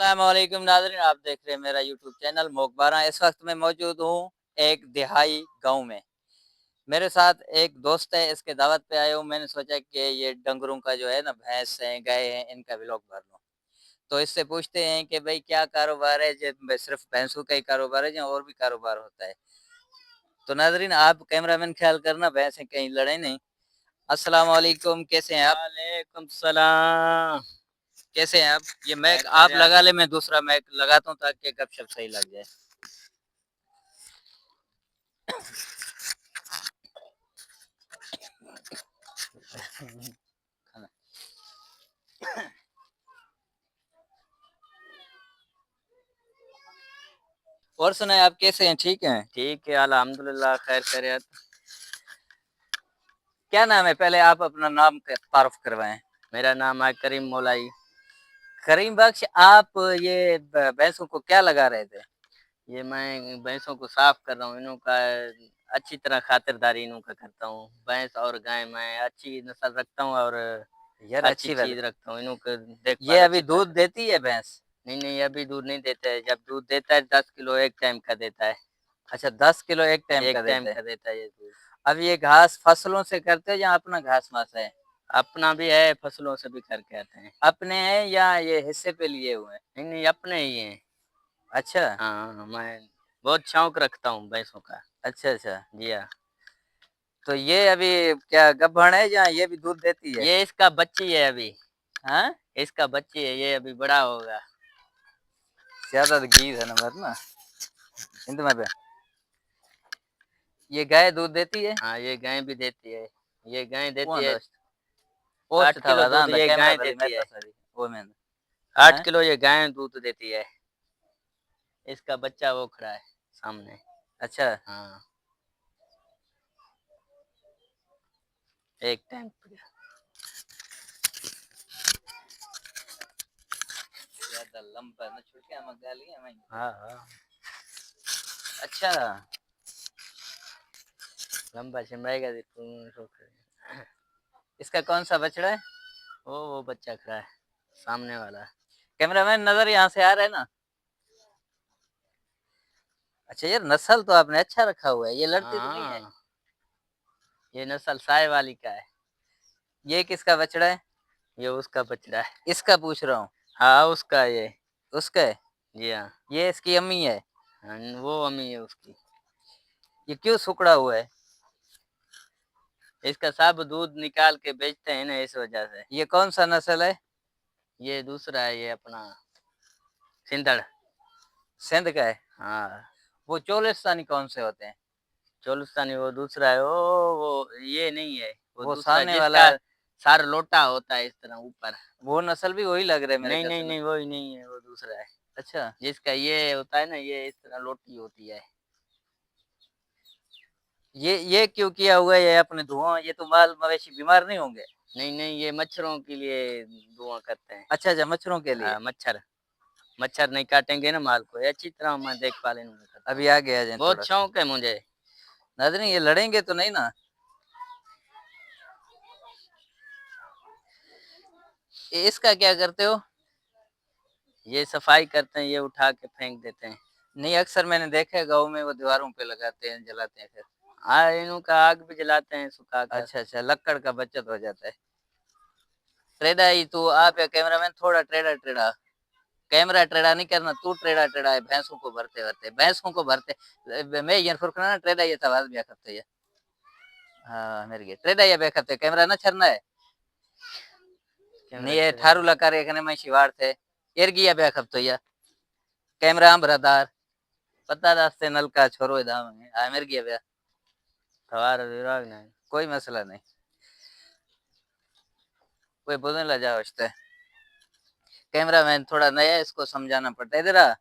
अस्सलामुअलैकुम नाज़रीन, आप देख रहे हैं मेरा यूट्यूब चैनल मोखबारा। इस वक्त मैं मौजूद हूँ एक दिहाई गांव में। मेरे साथ एक दोस्त है, इसके दावत पे आया हूँ। मैंने सोचा कि ये डंगरों का जो है ना, भैंस हैं, गाय हैं, इनका व्लॉग भर लूँ। तो इससे पूछते हैं कि भाई क्या कारोबार है, सिर्फ भैंसों का ही कारोबार है या और भी कारोबार होता है। तो नाज़रीन, आप कैमरामैन ख्याल करना, भैंसें कहीं लड़े नहीं। अस्सलाम वालेकुम, कैसे हैं आप? वालेकुम सलाम। कैसे हैं आप? ये मैक खैर आप खैरियत। लगा ले, मैं दूसरा मैक लगाता हूँ ताकि गपशप सही लग जाए। और सुनाए, आप कैसे हैं? ठीक हैं? ठीक है, अल्हम्दुलिल्लाह खैर खैरियत। क्या नाम है? पहले आप अपना नाम तारुफ करवाएं। मेरा नाम है करीम मौलाई। करीम बख्श, आप ये भैंसों को क्या लगा रहे थे? ये मैं भैंसों को साफ कर रहा हूँ, इनों का अच्छी तरह खातिरदारी इनों का करता हूँ। भैंस और गाय मैं अच्छी नस्ल रखता हूँ और यार अच्छी अच्छी बात चीज है। रखता हूँ, इनों का ये देखभाल अभी अच्छी दूध तरह। देती है भैंस? नहीं अभी दूध नहीं देता है। जब दूध देता है 10 किलो एक टाइम का देता है। अच्छा, 10 किलो एक टाइम एक का टाइम देते हैं। का देता है ये दूध। अब ये घास फसलों से करते हो या अपना घास मास है? अपना भी है, फसलों से भी करके आते हैं। अपने हैं या ये हिस्से पे लिए हुए हैं? नहीं अपने ही हैं। अच्छा हाँ, मैं बहुत शौक रखता हूँ भैंसों का। अच्छा अच्छा। जी हाँ। तो ये अभी क्या गब्भण है या ये भी दूध देती है? ये इसका बच्ची है अभी। हाँ, इसका बच्ची है, ये अभी बड़ा होगा। ज्यादा घी है ना मत ना इंतमा पे। ये गाय दूध देती है? हाँ, ये गाय भी देती है। ये गाय देती कौन है दोस्त पोस्ट 8 था किलो दूध, वादा ये कैमरा गाय बरी मैं देती तो है। सरी वो मैं। 8 हाँ, किलो ये गाय दूध देती है। इसका बच्चा वो खड़ा है सामने। अच्छा। हाँ, एक टाइम पे। ज्यादा लंबा न छुटके हम गाली हमें। हाँ हाँ, अच्छा, लंबा चमड़ाएगा इसका कौन सा बछड़ा है? वो बच्चा खड़ा है सामने वाला। कैमरामैन नजर यहाँ से आ रहा है ना? अच्छा यार, नस्ल तो आपने अच्छा रखा हुआ है, ये लड़ती तो नहीं है? हाँ, ये नस्ल साय वाली का है। ये किसका बछड़ा है? ये उसका बछड़ा है। इसका पूछ रहा हूँ। हाँ, उसका ये। उसका है? जी हाँ। ये इसकी अम्मी है? हाँ, वो अम्मी है उसकी। ये क्यों सुकड़ा हुआ है? इसका सब दूध निकाल के बेचते हैं ना, इस वजह से। ये कौन सा नस्ल है? ये दूसरा है, ये अपना सिंधड़। सिंध का है? हाँ, वो चोलिस्तानी कौन से होते हैं? चोलिस्तानी वो दूसरा है। वो ये नहीं है, वो वो दूसरा सामने वाला जिसका सार लोटा होता है इस तरह ऊपर। वो नस्ल भी वही लग रहा है मेरे ख्याल से ना। नहीं वही नहीं है, वो दूसरा है। अच्छा, जिसका ये होता है ना, ये इस तरह लोटी होती है। ये क्यों किया हुआ है ये अपने धुआं? ये तो माल मवेशी बीमार नहीं होंगे? नहीं ये मच्छरों के लिए धुआं करते हैं। अच्छा अच्छा, मच्छरों के लिए। हाँ, मच्छर मच्छर नहीं काटेंगे ना माल को। ये अच्छी तरह मैं देखभाल इन्होंने करता हूँ। अभी आगे आ जाए बहुत थोड़ा सा। शौक है मुझे। नाज़रीन, ये लड़ेंगे तो नहीं ना? इसका क्या करते हो? ये सफाई करते हैं, ये उठा के फेंक देते हैं। नहीं, अक्सर मैंने देखा है गाँव में वो दीवारों पे लगाते हैं, जलाते हैं फिर। हाँ, इनों का आग भी जलाते हैं सुखाकर। अच्छा अच्छा, लक्कड़ का बचत हो जाता है। टेढ़ा ही तू आप या कैमरामैन, थोड़ा टेढ़ा टेढ़ा। कैमरा टेढ़ा नहीं करना, तू टेढ़ा टेढ़ा है भैंसों को भरते भरते, भैंसों को भरते। मैं ये फुरकना ना टेढ़ा ये था बिया करते ये। हाँ मेरे के टेढ़ा ये बेखते कैमरा ना छरना है। नहीं ये ठारू लकार एकने में शिवार थे। एरगिया बेखत तो या कैमरा ब्रदर पता रास्ते नल का छोरो दाम है आ मेरे गया थवार विराग नहीं। कोई मसला नहीं। कोई बोलने लगा जाओ उसते। कैमरा मैन थोड़ा नया है, इसको समझाना पड़ता है। इधर आ।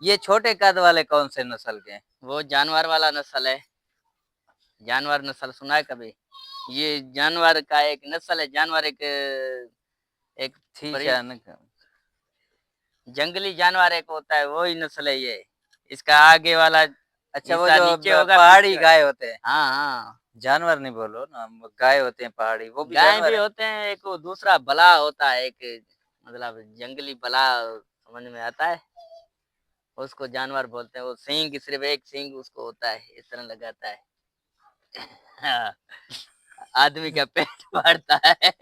ये छोटे कद वाले कौन से नस्ल के हैं? वो जानवर वाला नस्ल है। जानवर नस्ल सुना है कभी? ये जानवर का एक नस्ल है। जानवर एक एक थी बड़ी अचानक। जंगली जानवर एक होता है, वही नस्ल है ये। इसका आगे वाला अच्छा, वो हिस्सा जो नीचे होगा, पहाड़ी पीछे गाय होते हैं। हाँ हाँ। जानवर नहीं बोलो ना, गाय होते हैं पहाड़ी, वो भी गाय भी जानवर है। होते हैं। एक वो दूसरा भला होता है, एक मतलब जंगली बला समझ में आता है? उसको जानवर बोलते हैं। वो सींग सिर्फ़ एक सींग उसको होता है, इस तरह लगाता है। हाँ, आदमी का पेट भरता है।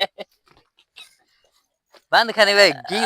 बंद खाने में घी